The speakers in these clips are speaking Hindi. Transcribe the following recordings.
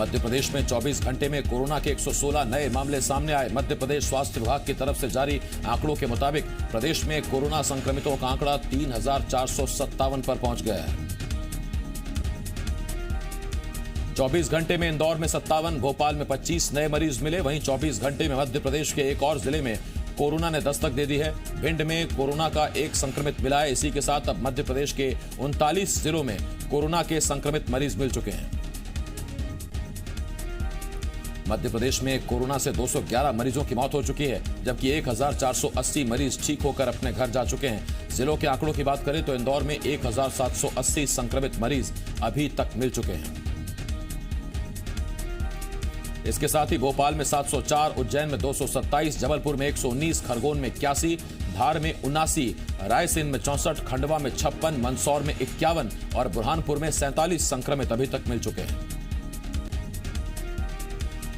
मध्य प्रदेश में 24 घंटे में कोरोना के 116 नए मामले सामने आए। मध्य प्रदेश स्वास्थ्य विभाग की तरफ से जारी आंकड़ों के मुताबिक प्रदेश में कोरोना संक्रमितों का आंकड़ा 3,457 पर पहुंच गया है। 24 घंटे में इंदौर में 57, भोपाल में 25 नए मरीज मिले। वहीं 24 घंटे में मध्य प्रदेश के एक और जिले में कोरोना ने दस्तक दे दी है। भिंड में कोरोना का एक संक्रमित मिला है। इसी के साथ अब मध्य प्रदेश के 39 जिलों में कोरोना के संक्रमित मरीज मिल चुके हैं। मध्य प्रदेश में कोरोना से 211 मरीजों की मौत हो चुकी है, जबकि 1,480 मरीज ठीक होकर अपने घर जा चुके हैं। जिलों के आंकड़ों की बात करें तो इंदौर में 1,780 संक्रमित मरीज अभी तक मिल चुके हैं। इसके साथ ही भोपाल में 704, उज्जैन में 227, जबलपुर में 119, खरगोन में 81, धार में 79, रायसेन में 64, खंडवा में 56, मंदसौर में 51 और बुरहानपुर में 47 संक्रमित अभी तक मिल चुके हैं।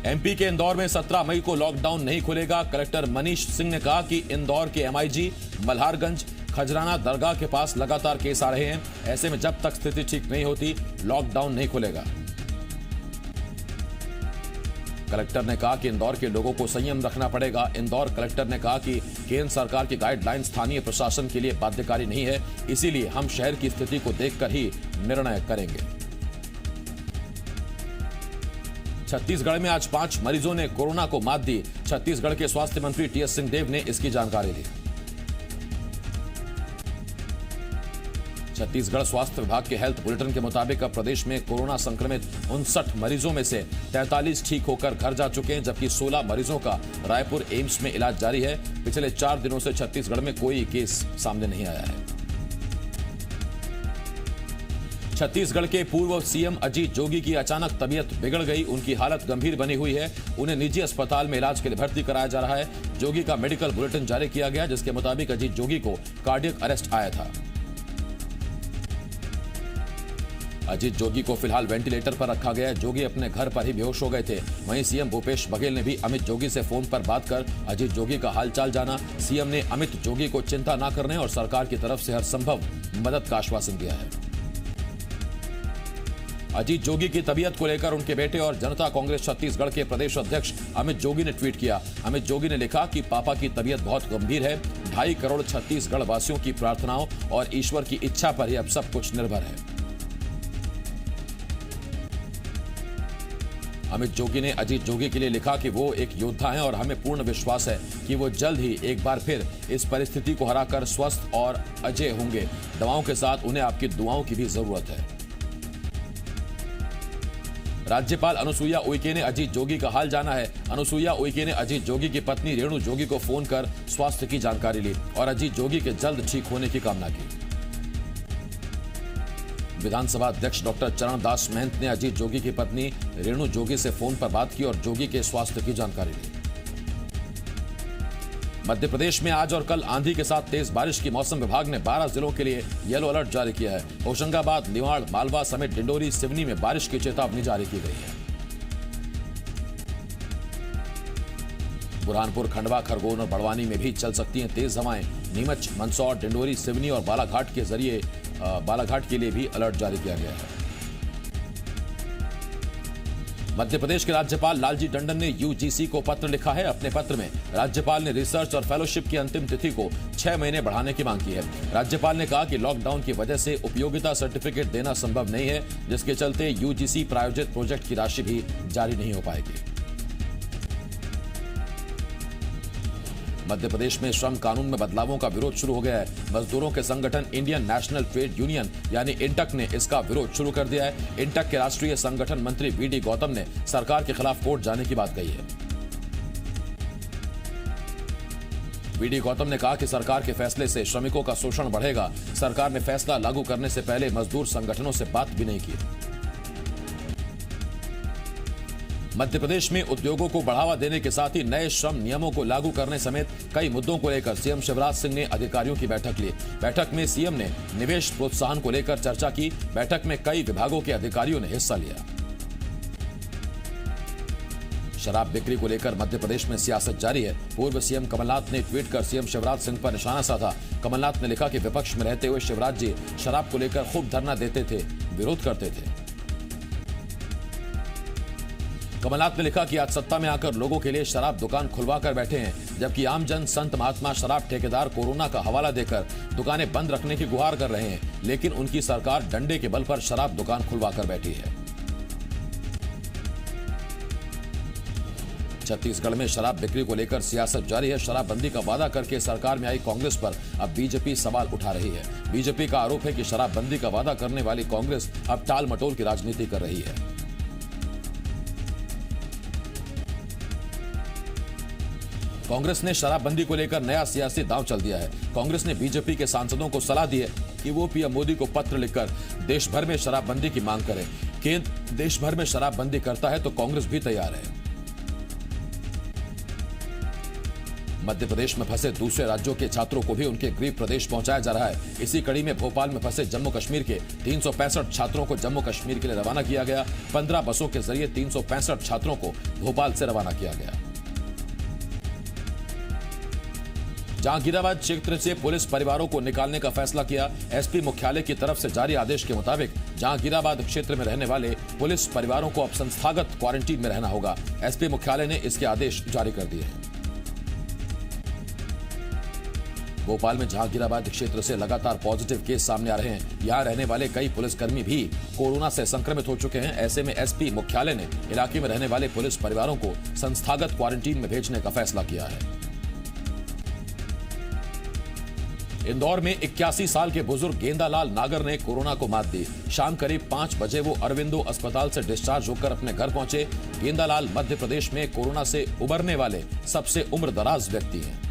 एमपी के इंदौर में 17 मई को लॉकडाउन नहीं खुलेगा। कलेक्टर मनीष सिंह ने कहा कि इंदौर के एमआईजी, मल्हारगंज, खजराना दरगाह के पास लगातार केस आ रहे हैं। ऐसे में जब तक स्थिति ठीक नहीं होती, लॉकडाउन नहीं खुलेगा। कलेक्टर ने कहा कि इंदौर के लोगों को संयम रखना पड़ेगा। इंदौर कलेक्टर ने कहा कि केंद्र सरकार की गाइडलाइन स्थानीय प्रशासन के लिए बाध्यकारी नहीं है, इसीलिए हम शहर की स्थिति को देखकर ही निर्णय करेंगे। छत्तीसगढ़ में आज 5 मरीजों ने कोरोना को मात दी। छत्तीसगढ़ के स्वास्थ्य मंत्री टीएस सिंहदेव ने इसकी जानकारी दी। छत्तीसगढ़ स्वास्थ्य विभाग के हेल्थ बुलेटिन के मुताबिक अब प्रदेश में कोरोना संक्रमित 59 मरीजों में से 43 ठीक होकर घर जा चुके हैं, जबकि 16 मरीजों का रायपुर एम्स में इलाज जारी है। पिछले 4 दिनों से छत्तीसगढ़ में कोई केस सामने नहीं आया है। छत्तीसगढ़ के पूर्व सीएम अजीत जोगी की अचानक तबीयत बिगड़ गई। उनकी हालत गंभीर बनी हुई है। उन्हें निजी अस्पताल में इलाज के लिए भर्ती कराया जा रहा है। जोगी का मेडिकल बुलेटिन जारी किया गया, जिसके मुताबिक अजीत जोगी को कार्डियक अरेस्ट आया था। अजीत जोगी को फिलहाल वेंटिलेटर पर रखा गया है। जोगी अपने घर पर ही बेहोश हो गए थे। वहीं सीएम भूपेश बघेल ने भी अमित जोगी से फोन पर बात कर अजीत जोगी का हालचाल जाना। सीएम ने अमित जोगी को चिंता न करने और सरकार की तरफ से हर संभव मदद का आश्वासन दिया है। अजीत जोगी की तबीयत को लेकर उनके बेटे और जनता कांग्रेस छत्तीसगढ़ के प्रदेश अध्यक्ष अमित जोगी ने ट्वीट किया। अमित जोगी ने लिखा कि पापा की तबीयत बहुत गंभीर है। 2.5 करोड़ छत्तीसगढ़ वासियों की प्रार्थनाओं और ईश्वर की इच्छा पर ही अब सब कुछ निर्भर है। अमित जोगी ने अजीत जोगी के लिए लिखा कि वो एक योद्धा हैं और हमें पूर्ण विश्वास है कि वो जल्द ही एक बार फिर इस परिस्थिति को हराकर स्वस्थ और अजय होंगे। दवाओं के साथ उन्हें आपकी दुआओं की भी जरूरत है। राज्यपाल अनुसुईया उइके ने अजीत जोगी का हाल जाना है। अनुसुईया उइके ने अजीत जोगी की पत्नी रेणु जोगी को फोन कर स्वास्थ्य की जानकारी ली और अजीत जोगी के जल्द ठीक होने की कामना की। विधानसभा अध्यक्ष डॉक्टर चरणदास महंत ने अजीत जोगी की पत्नी रेणु जोगी से फोन पर बात की और जोगी के स्वास्थ्य की जानकारी ली। मध्य प्रदेश में आज और कल आंधी के साथ तेज बारिश की मौसम विभाग ने 12 जिलों के लिए येलो अलर्ट जारी किया है। होशंगाबाद, निवाड़, मालवा समेत डिंडोरी, सिवनी में बारिश की चेतावनी जारी की गई है। बुरहानपुर, खंडवा, खरगोन और बड़वानी में भी चल सकती हैं तेज हवाएं। नीमच, मंदसौर, डिंडोरी, सिवनी और बालाघाट के लिए भी अलर्ट जारी किया गया है। मध्य प्रदेश के राज्यपाल लालजी टंडन ने यूजीसी को पत्र लिखा है। अपने पत्र में राज्यपाल ने रिसर्च और फेलोशिप की अंतिम तिथि को 6 महीने बढ़ाने की मांग की है। राज्यपाल ने कहा कि लॉकडाउन की वजह से उपयोगिता सर्टिफिकेट देना संभव नहीं है, जिसके चलते यूजीसी प्रायोजित प्रोजेक्ट की राशि भी जारी नहीं हो पाएगी। मध्य प्रदेश में श्रम कानून में बदलावों का विरोध शुरू हो गया है। मजदूरों के संगठन इंडियन नेशनल ट्रेड यूनियन यानी इंटक ने इसका विरोध शुरू कर दिया है। इंटक के राष्ट्रीय संगठन मंत्री वीडी गौतम ने सरकार के खिलाफ कोर्ट जाने की बात कही है। वीडी गौतम ने कहा कि सरकार के फैसले से श्रमिकों का शोषण बढ़ेगा। सरकार ने फैसला लागू करने से पहले मजदूर संगठनों से बात भी नहीं की। मध्य प्रदेश में उद्योगों को बढ़ावा देने के साथ ही नए श्रम नियमों को लागू करने समेत कई मुद्दों को लेकर सीएम शिवराज सिंह ने अधिकारियों की बैठक ली। बैठक में सीएम ने निवेश प्रोत्साहन को लेकर चर्चा की। बैठक में कई विभागों के अधिकारियों ने हिस्सा लिया। शराब बिक्री को लेकर मध्य प्रदेश में सियासत जारी है। पूर्व सीएम कमलनाथ ने ट्वीट कर सीएम शिवराज सिंह पर निशाना साधा। कमलनाथ ने लिखा कि विपक्ष में रहते हुए शिवराज जी शराब को लेकर खूब धरना देते थे, विरोध करते थे। कमलनाथ ने लिखा कि आज सत्ता में आकर लोगों के लिए शराब दुकान खुलवा कर बैठे हैं, जबकि आमजन संत महात्मा शराब ठेकेदार कोरोना का हवाला देकर दुकानें बंद रखने की गुहार कर रहे हैं, लेकिन उनकी सरकार डंडे के बल पर शराब दुकान खुलवा कर बैठी है। छत्तीसगढ़ में शराब बिक्री को लेकर सियासत जारी है। शराबबंदी का वादा करके सरकार में आई कांग्रेस पर अब बीजेपी सवाल उठा रही है। बीजेपी का आरोप है कि शराबबंदी का वादा करने वाली कांग्रेस अब टाल मटोल की राजनीति कर रही है। कांग्रेस ने शराबबंदी को लेकर नया सियासी दांव चल दिया है। कांग्रेस ने बीजेपी के सांसदों को सलाह दी है कि वो पीएम मोदी को पत्र लिखकर देश भर में शराबबंदी की मांग करें। केंद्र देश भर में शराबबंदी करता है तो कांग्रेस भी तैयार है। मध्य प्रदेश में फंसे दूसरे राज्यों के छात्रों को भी उनके गृह प्रदेश पहुंचाया जा रहा है। इसी कड़ी में भोपाल में फंसे जम्मू कश्मीर के 365 छात्रों को जम्मू कश्मीर के लिए रवाना किया गया। 15 बसों के जरिए 365 छात्रों को भोपाल से रवाना किया गया। जहांगीराबाद क्षेत्र से पुलिस परिवारों को निकालने का फैसला किया। एसपी मुख्यालय की तरफ से जारी आदेश के मुताबिक जहांगीराबाद क्षेत्र में रहने वाले पुलिस परिवारों को अब संस्थागत क्वारंटीन में रहना होगा। एसपी मुख्यालय ने इसके आदेश जारी कर दिए हैं। भोपाल में जहांगीराबाद क्षेत्र से लगातार पॉजिटिव केस सामने आ रहे हैं। यहां रहने वाले कई पुलिसकर्मी भी कोरोना से संक्रमित हो चुके हैं। ऐसे में एसपी मुख्यालय ने इलाके में रहने वाले पुलिस परिवारों को संस्थागत क्वारंटीन में भेजने का फैसला किया है। इंदौर में 81 साल के बुजुर्ग गेंदालाल नागर ने कोरोना को मात दी। शाम करीब 5 बजे वो अरविंदो अस्पताल से डिस्चार्ज होकर अपने घर पहुंचे। गेंदालाल मध्य प्रदेश में कोरोना से उबरने वाले सबसे उम्रदराज व्यक्ति हैं।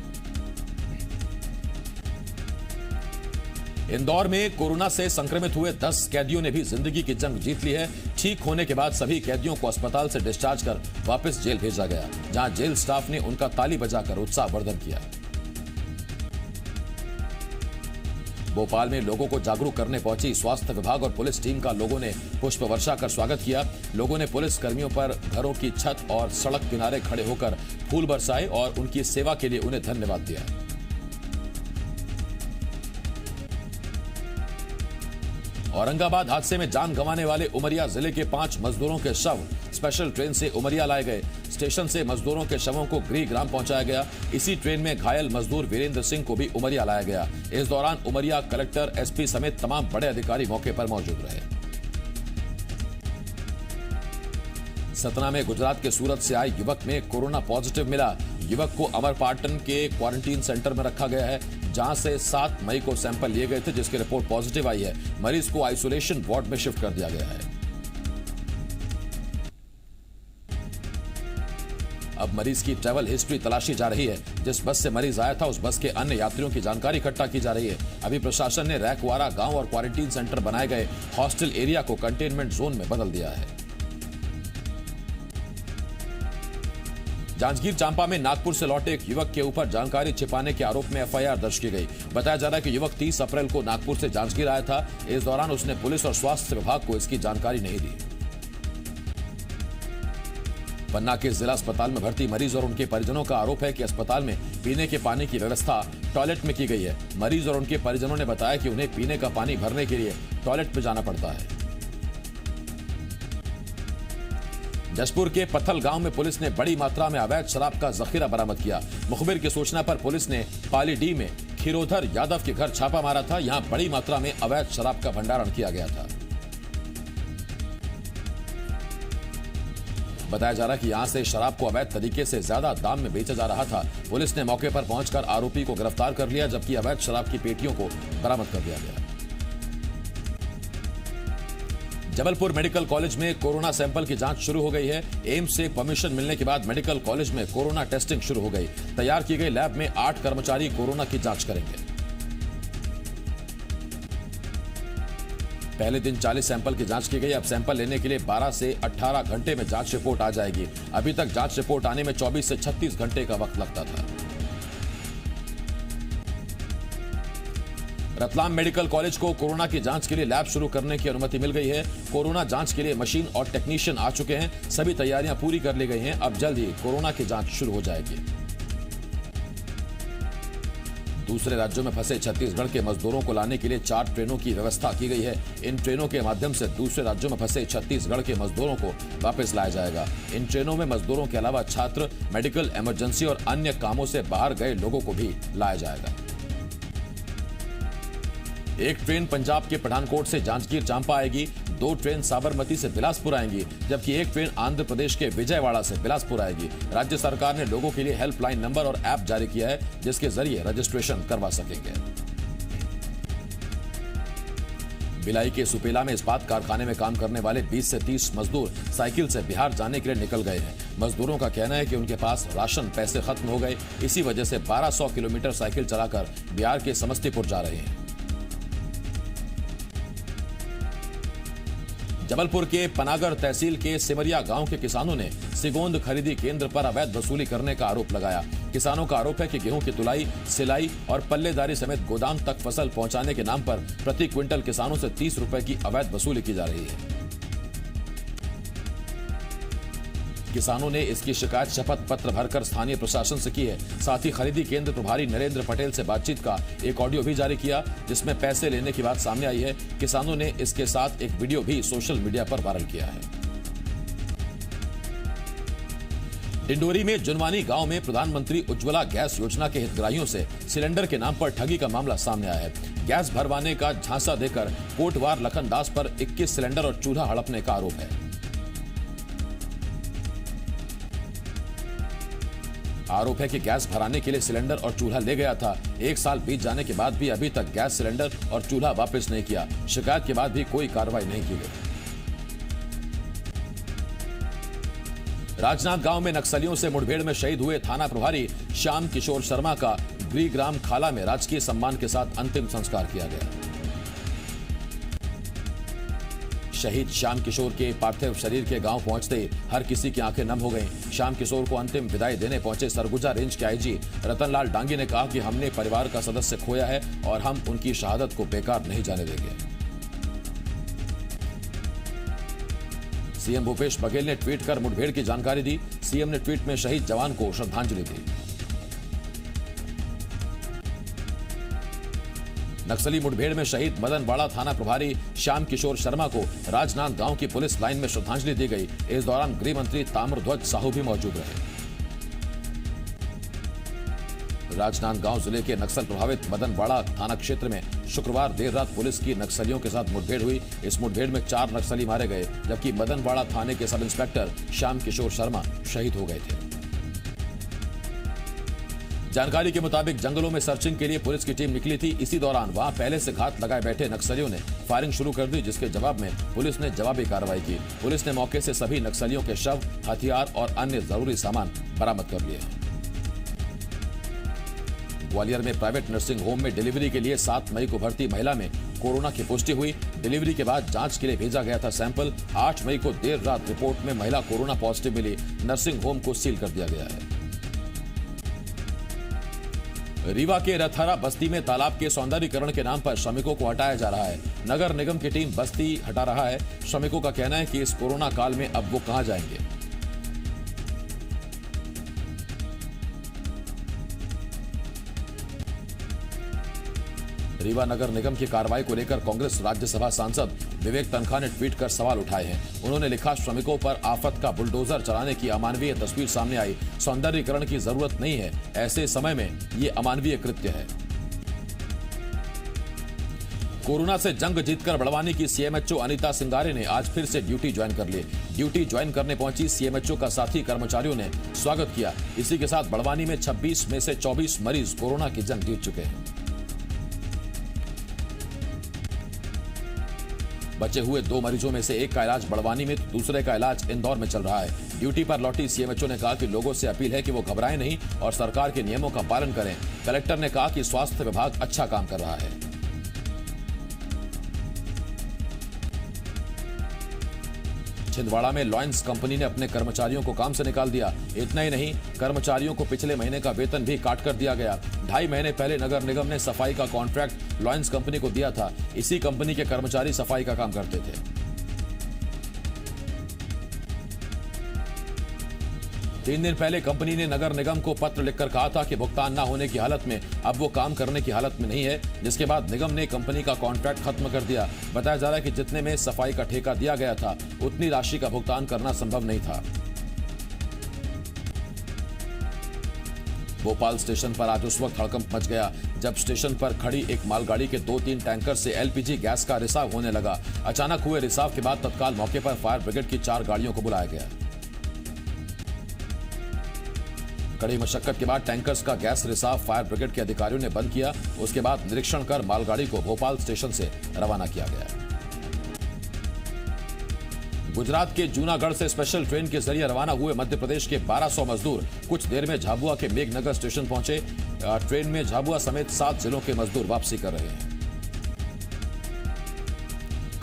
इंदौर में कोरोना से संक्रमित हुए 10 कैदियों ने भी जिंदगी की जंग जीत ली है। ठीक होने के बाद सभी कैदियों को अस्पताल से डिस्चार्ज कर वापस जेल भेजा गया, जहां जेल स्टाफ ने उनका ताली बजाकर उत्साहवर्धन किया। भोपाल में लोगों को जागरूक करने पहुंची स्वास्थ्य विभाग और पुलिस टीम का लोगों ने पुष्प वर्षा कर स्वागत किया। लोगों ने पुलिस कर्मियों पर घरों की छत और सड़क किनारे खड़े होकर फूल बरसाए और उनकी सेवा के लिए उन्हें धन्यवाद दिया। औरंगाबाद हादसे में जान गंवाने वाले उमरिया जिले के 5 मजदूरों के शव स्पेशल ट्रेन से उमरिया लाए गए। स्टेशन से मजदूरों के शवों को गृहग्राम पहुंचाया गया। इसी ट्रेन में घायल मजदूर वीरेंद्र सिंह को भी उमरिया लाया गया। इस दौरान उमरिया कलेक्टर, एसपी समेत तमाम बड़े अधिकारी मौके पर मौजूद रहे। सतना में गुजरात के सूरत से आए युवक में कोरोना पॉजिटिव मिला। युवक को अमरपाटन के क्वारंटीन सेंटर में रखा गया है, जहां से 7 मई को सैंपल लिए गए थे, जिसकी रिपोर्ट पॉजिटिव आई है। मरीज को आइसोलेशन वार्ड में शिफ्ट कर दिया गया है। अब मरीज की ट्रैवल हिस्ट्री तलाशी जा रही है। जिस बस से मरीज आया था उस बस के अन्य यात्रियों की जानकारी इकट्ठा की जा रही है। अभी प्रशासन ने रैकवाड़ा गांव और क्वारंटीन सेंटर बनाए गए हॉस्टल एरिया को कंटेनमेंट जोन में बदल दिया है। जांजगीर चांपा में नागपुर से लौटे एक युवक के ऊपर जानकारी छिपाने के आरोप में एफआईआर दर्ज की गई। बताया जा रहा है कि युवक 30 अप्रैल को नागपुर से जांजगीर आया था। इस दौरान उसने पुलिस और स्वास्थ्य विभाग को इसकी जानकारी नहीं दी। पन्ना के जिला अस्पताल में भर्ती मरीज और उनके परिजनों का आरोप है कि अस्पताल में पीने के पानी की व्यवस्था टॉयलेट में की गई है। मरीज और उनके परिजनों ने बताया कि उन्हें पीने का पानी भरने के लिए टॉयलेट में जाना पड़ता है। जसपुर के पत्थल गांव में पुलिस ने बड़ी मात्रा में अवैध शराब का जखीरा बरामद किया। मुखबिर की सूचना पर पुलिस ने पालीडीह में खीरोधर यादव के घर छापा मारा था। यहां बड़ी मात्रा में अवैध शराब का भंडारण किया गया था। बताया जा रहा है कि यहां से शराब को अवैध तरीके से ज्यादा दाम में बेचा जा रहा था। पुलिस ने मौके पर पहुंचकर आरोपी को गिरफ्तार कर लिया, जबकि अवैध शराब की पेटियों को बरामद कर दिया गया। जबलपुर मेडिकल कॉलेज में कोरोना सैंपल की जांच शुरू हो गई है। एम्स से परमिशन मिलने के बाद मेडिकल कॉलेज में कोरोना टेस्टिंग शुरू हो गई। तैयार की गई लैब में 8 कर्मचारी कोरोना की जांच करेंगे। पहले दिन 40 सैंपल की जांच की गई। अब सैंपल लेने के लिए 12 से 18 घंटे में जांच रिपोर्ट आ जाएगी। अभी तक जांच रिपोर्ट आने में 24 से 36 घंटे का वक्त लगता था। रतलाम मेडिकल कॉलेज को कोरोना की जांच के लिए लैब शुरू करने की अनुमति मिल गई है। कोरोना जांच के लिए मशीन और टेक्नीशियन आ चुके हैं। सभी तैयारियां पूरी कर ली गई हैं। अब जल्द ही कोरोना की जांच शुरू हो जाएगी। दूसरे राज्यों में फंसे छत्तीसगढ़ के मजदूरों को लाने के लिए 4 ट्रेनों की व्यवस्था की गई है। इन ट्रेनों के माध्यम से दूसरे राज्यों में फंसे छत्तीसगढ़ के मजदूरों को वापस लाया जाएगा। इन ट्रेनों में मजदूरों के अलावा छात्र, मेडिकल, इमरजेंसी और अन्य कामों से बाहर गए लोगों को भी लाया जाएगा। एक ट्रेन पंजाब के पठानकोट से जांजगीर चांपा आएगी, 2 ट्रेन साबरमती से बिलासपुर आएंगी, जबकि एक ट्रेन आंध्र प्रदेश के विजयवाड़ा से बिलासपुर आएगी। राज्य सरकार ने लोगों के लिए हेल्पलाइन नंबर और ऐप जारी किया है, जिसके जरिए रजिस्ट्रेशन करवा सकेंगे। भिलाई के सुपेला में इस्पात कारखाने में काम करने वाले 20 से 30 मजदूर साइकिल से बिहार जाने के लिए निकल गए हैं। मजदूरों का कहना है कि उनके पास राशन पैसे खत्म हो गए, इसी वजह से 1200 किलोमीटर साइकिल चलाकर बिहार के समस्तीपुर जा रहे हैं। जबलपुर के पनागर तहसील के सिमरिया गांव के किसानों ने सिगोंद खरीदी केंद्र पर अवैध वसूली करने का आरोप लगाया। किसानों का आरोप है कि गेहूं की तुलाई, सिलाई और पल्लेदारी समेत गोदाम तक फसल पहुंचाने के नाम पर प्रति क्विंटल किसानों से 30 रुपए की अवैध वसूली की जा रही है। किसानों ने इसकी शिकायत शपथ पत्र भरकर स्थानीय प्रशासन से की है। साथ ही खरीदी केंद्र प्रभारी नरेंद्र पटेल से बातचीत का एक ऑडियो भी जारी किया, जिसमें पैसे लेने की बात सामने आई है। किसानों ने इसके साथ एक वीडियो भी सोशल मीडिया पर वायरल किया है। डिंडोरी में जुनवानी गांव में प्रधानमंत्री उज्ज्वला गैस योजना के हितग्राहियों से सिलेंडर के नाम पर ठगी का मामला सामने आया है। गैस भरवाने का झांसा देकर कोटवार लखनदास पर 21 सिलेंडर और चूल्हा हड़पने का आरोप है। आरोप है कि गैस भराने के लिए सिलेंडर और चूल्हा ले गया था। 1 साल बीत जाने के बाद भी अभी तक गैस सिलेंडर और चूल्हा वापस नहीं किया। शिकायत के बाद भी कोई कार्रवाई नहीं की गई। राजनांद गांव में नक्सलियों से मुठभेड़ में शहीद हुए थाना प्रभारी श्याम किशोर शर्मा का गृहग्राम खाला में राजकीय सम्मान के साथ अंतिम संस्कार किया गया। शहीद श्याम किशोर के पार्थिव शरीर के गांव पहुंचते हर किसी की आंखें नम हो गईं। श्याम किशोर को अंतिम विदाई देने पहुंचे सरगुजा रेंज के आईजी रतनलाल डांगी ने कहा कि हमने परिवार का सदस्य खोया है और हम उनकी शहादत को बेकार नहीं जाने देंगे। सीएम भूपेश बघेल ने ट्वीट कर मुठभेड़ की जानकारी दी। सीएम ने ट्वीट में शहीद जवान को श्रद्धांजलि दी। नक्सली मुठभेड़ में शहीद मदनवाड़ा थाना प्रभारी श्याम किशोर शर्मा को राजनांद गांव की पुलिस लाइन में श्रद्धांजलि दी गई। इस दौरान गृह मंत्री ताम्रध्वज साहू भी मौजूद रहे। राजनांद गांव जिले के नक्सल प्रभावित मदनवाड़ा थाना क्षेत्र में शुक्रवार देर रात पुलिस की नक्सलियों के साथ मुठभेड़ हुई। इस मुठभेड़ में 4 नक्सली मारे गए, जबकि मदनवाड़ा थाने के सब इंस्पेक्टर श्याम किशोर शर्मा शहीद हो गए थे। जानकारी के मुताबिक जंगलों में सर्चिंग के लिए पुलिस की टीम निकली थी। इसी दौरान वहां पहले से घात लगाए बैठे नक्सलियों ने फायरिंग शुरू कर दी, जिसके जवाब में पुलिस ने जवाबी कार्रवाई की। पुलिस ने मौके से सभी नक्सलियों के शव, हथियार और अन्य जरूरी सामान बरामद कर लिए। ग्वालियर में प्राइवेट नर्सिंग होम में डिलीवरी के लिए 7 मई को भर्ती महिला में कोरोना की पुष्टि हुई। डिलीवरी के बाद जांच के लिए भेजा गया था सैंपल। 8 मई को देर रात रिपोर्ट में महिला कोरोना पॉजिटिव मिली। नर्सिंग होम को सील कर दिया गया है। रीवा के रथारा बस्ती में तालाब के सौंदर्यीकरण के नाम पर श्रमिकों को हटाया जा रहा है। नगर निगम की टीम बस्ती हटा रहा है। श्रमिकों का कहना है कि इस कोरोना काल में अब वो कहां जाएंगे। रीवा नगर निगम की कार्रवाई को लेकर कांग्रेस राज्यसभा सांसद विवेक तनखा ने ट्वीट कर सवाल उठाए हैं। उन्होंने लिखा, श्रमिकों पर आफत का बुलडोजर चलाने की अमानवीय तस्वीर सामने आई। सौंदर्यीकरण की जरूरत नहीं है, ऐसे समय में ये अमानवीय कृत्य है। कोरोना से जंग जीतकर बड़वानी की सीएमएचओ अनीता सिंगारे ने आज फिर से ड्यूटी ज्वाइन कर ली। ड्यूटी ज्वाइन करने पहुंची सीएमएचओ का साथी कर्मचारियों ने स्वागत किया। इसी के साथ बड़वानी में 26 में से 24 मरीज कोरोना की जंग जीत चुके हैं। बचे हुए 2 मरीजों में से एक का इलाज बड़वानी में, दूसरे का इलाज इंदौर में चल रहा है। ड्यूटी पर लौटी सीएमएचओ ने कहा कि लोगों से अपील है कि वो घबराएं नहीं और सरकार के नियमों का पालन करें। कलेक्टर ने कहा कि स्वास्थ्य विभाग अच्छा काम कर रहा है। छिंदवाड़ा में लॉयंस कंपनी ने अपने कर्मचारियों को काम से निकाल दिया। इतना ही नहीं, कर्मचारियों को पिछले महीने का वेतन भी काट कर दिया गया। 2.5 महीने पहले नगर निगम ने सफाई का कॉन्ट्रैक्ट लॉयंस कंपनी को दिया था। इसी कंपनी के कर्मचारी सफाई का काम करते थे। 3 दिन पहले कंपनी ने नगर निगम को पत्र लिखकर कहा था कि भुगतान न होने की हालत में अब वो काम करने की हालत में नहीं है, जिसके बाद निगम ने कंपनी का कॉन्ट्रैक्ट खत्म कर दिया। बताया जा रहा है कि जितने में सफाई का ठेका दिया गया था उतनी राशि का भुगतान करना संभव नहीं था। भोपाल स्टेशन पर आज उस वक्त हड़कंप मच गया जब स्टेशन पर खड़ी एक मालगाड़ी के 2-3 टैंकर से एलपीजी गैस का रिसाव होने लगा। अचानक हुए रिसाव के बाद तत्काल मौके पर फायर ब्रिगेड की 4 गाड़ियों को बुलाया गया। कड़ी मशक्कत के बाद टैंकर्स का गैस रिसाव फायर ब्रिगेड के अधिकारियों ने बंद किया। उसके बाद निरीक्षण कर मालगाड़ी को भोपाल स्टेशन से रवाना किया गया। गुजरात के जूनागढ़ से स्पेशल ट्रेन के जरिए रवाना हुए मध्य प्रदेश के 1200 मजदूर कुछ देर में झाबुआ के मेघनगर स्टेशन पहुंचे। ट्रेन में झाबुआ समेत 7 जिलों के मजदूर वापसी कर रहे हैं।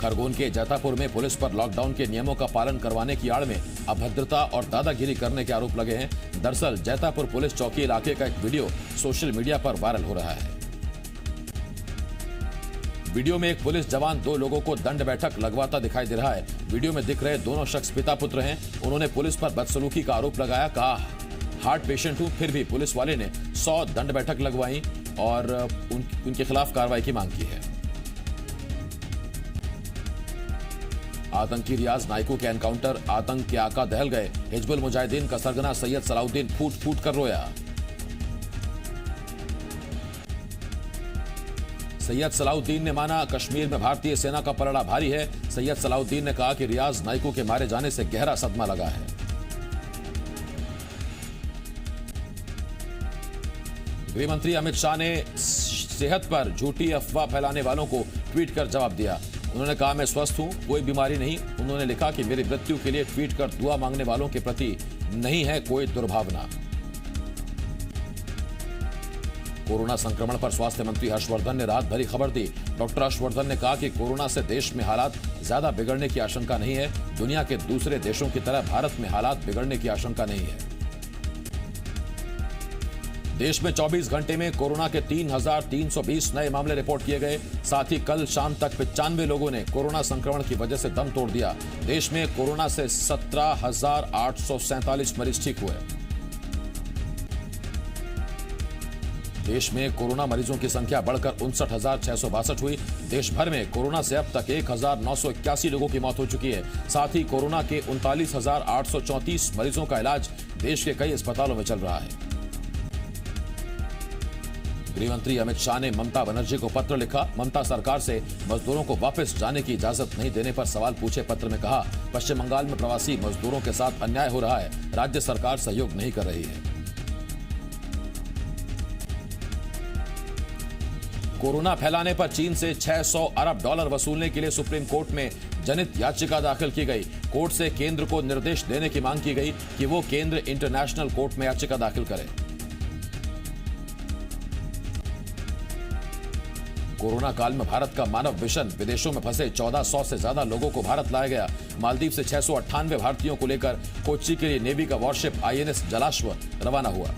खरगोन के जैतापुर में पुलिस पर लॉकडाउन के नियमों का पालन करवाने की आड़ में अभद्रता और दादागिरी करने के आरोप लगे हैं। दरअसल जैतापुर पुलिस चौकी इलाके का एक वीडियो सोशल मीडिया पर वायरल हो रहा है। वीडियो में एक पुलिस जवान 2 लोगों को दंड बैठक लगवाता दिखाई दे रहा है। वीडियो में दिख रहे दोनों शख्स पिता पुत्र हैं। उन्होंने पुलिस पर बदसलूकी का आरोप लगाया। कहा हार्ट पेशेंट हूं, फिर भी पुलिस वाले ने 100 दंड बैठक लगवाई और उनके खिलाफ कार्रवाई की मांग की है। आतंकी रियाज नाइकू के एनकाउंटर, आतंक के आका दहल गए। हिजबुल मुजाहिदीन का सरगना सैयद सलाउद्दीन फूट फूट कर रोया। सैयद सलाउद्दीन ने माना कश्मीर में भारतीय सेना का पलड़ा भारी है। सैयद सलाउद्दीन ने कहा कि रियाज नाइकू के मारे जाने से गहरा सदमा लगा है। गृह मंत्री अमित शाह ने सेहत पर झूठी अफवाह फैलाने वालों को ट्वीट कर जवाब दिया। उन्होंने कहा मैं स्वस्थ हूं, कोई बीमारी नहीं। उन्होंने लिखा कि मेरी मृत्यु के लिए ट्वीट कर दुआ मांगने वालों के प्रति नहीं है कोई दुर्भावना। कोरोना संक्रमण पर स्वास्थ्य मंत्री हर्षवर्धन ने राहत भरी खबर दी। डॉक्टर हर्षवर्धन ने कहा कि कोरोना से देश में हालात ज्यादा बिगड़ने की आशंका नहीं है। दुनिया के दूसरे देशों की तरह भारत में हालात बिगड़ने की आशंका नहीं है। देश में 24 घंटे में कोरोना के 3,320 नए मामले रिपोर्ट किए गए। साथ ही कल शाम तक 95 लोगों ने कोरोना संक्रमण की वजह से दम तोड़ दिया। देश में कोरोना से 17,847 मरीज ठीक हुए। देश में कोरोना मरीजों की संख्या बढ़कर 59,662 हुई। देश भर में कोरोना से अब तक 1,981 लोगों की मौत हो चुकी है। साथ ही कोरोना के 39,834 मरीजों का इलाज देश के कई अस्पतालों में चल रहा है। गृह मंत्री अमित शाह ने ममता बनर्जी को पत्र लिखा। ममता सरकार से मजदूरों को वापस जाने की इजाजत नहीं देने पर सवाल पूछे पत्र में कहा पश्चिम बंगाल में प्रवासी मजदूरों के साथ अन्याय हो रहा है। राज्य सरकार सहयोग नहीं कर रही है। कोरोना फैलाने पर चीन से $600 अरब वसूलने के लिए सुप्रीम कोर्ट में जनहित याचिका दाखिल की गई। कोर्ट से केंद्र को निर्देश देने की मांग की गई कि वो केंद्र इंटरनेशनल कोर्ट में याचिका दाखिल करे। कोरोना काल में भारत का मानव मिशन विदेशों में फंसे 1400 से ज्यादा लोगों को भारत लाया गया। मालदीव से 698 भारतीयों को लेकर कोच्चि के लिए नेवी का वॉरशिप INS जलाश्व रवाना हुआ।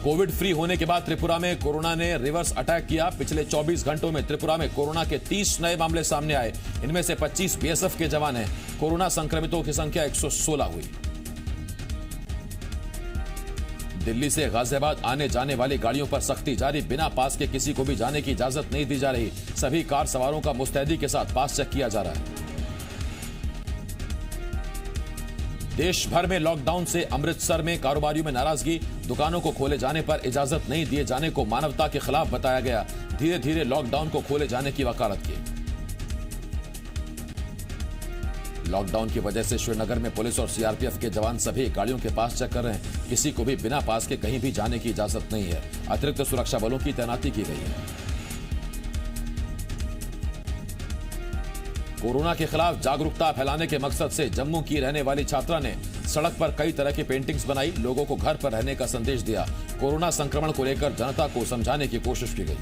कोविड फ्री होने के बाद त्रिपुरा में कोरोना ने रिवर्स अटैक किया। पिछले 24 घंटों में त्रिपुरा में कोरोना के 30 नए मामले सामने आए। इनमें से 25 BSF के जवान हैं। कोरोना संक्रमितों की संख्या 116 हुई। दिल्ली से गाजियाबाद आने जाने वाली गाड़ियों पर सख्ती जारी। बिना पास के किसी को भी जाने की इजाजत नहीं दी जा रही। सभी कार सवारों का मुस्तैदी के साथ पास चेक किया जा रहा है। देश भर में लॉकडाउन से अमृतसर में कारोबारियों में नाराजगी। दुकानों को खोले जाने पर इजाजत नहीं दिए जाने को मानवता के खिलाफ बताया गया। धीरे धीरे लॉकडाउन को खोले जाने की वकालत की। लॉकडाउन की वजह से श्रीनगर में पुलिस और CRPF के जवान सभी गाड़ियों के पास चेक कर रहे हैं। किसी को भी बिना पास के कहीं भी जाने की इजाजत नहीं है। अतिरिक्त सुरक्षा बलों की तैनाती की गई है। कोरोना के खिलाफ जागरूकता फैलाने के मकसद से जम्मू की रहने वाली छात्रा ने सड़क पर कई तरह की पेंटिंग्स बनाई। लोगों को घर पर रहने का संदेश दिया। कोरोना संक्रमण को लेकर जनता को समझाने की कोशिश की गई।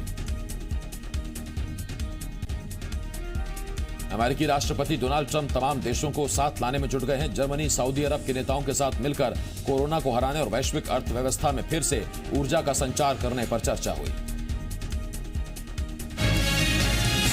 अमेरिकी राष्ट्रपति डोनाल्ड ट्रंप तमाम देशों को साथ लाने में जुट गए हैं। जर्मनी, सऊदी अरब के नेताओं के साथ मिलकर कोरोना को हराने और वैश्विक अर्थव्यवस्था में फिर से ऊर्जा का संचार करने पर चर्चा हुई।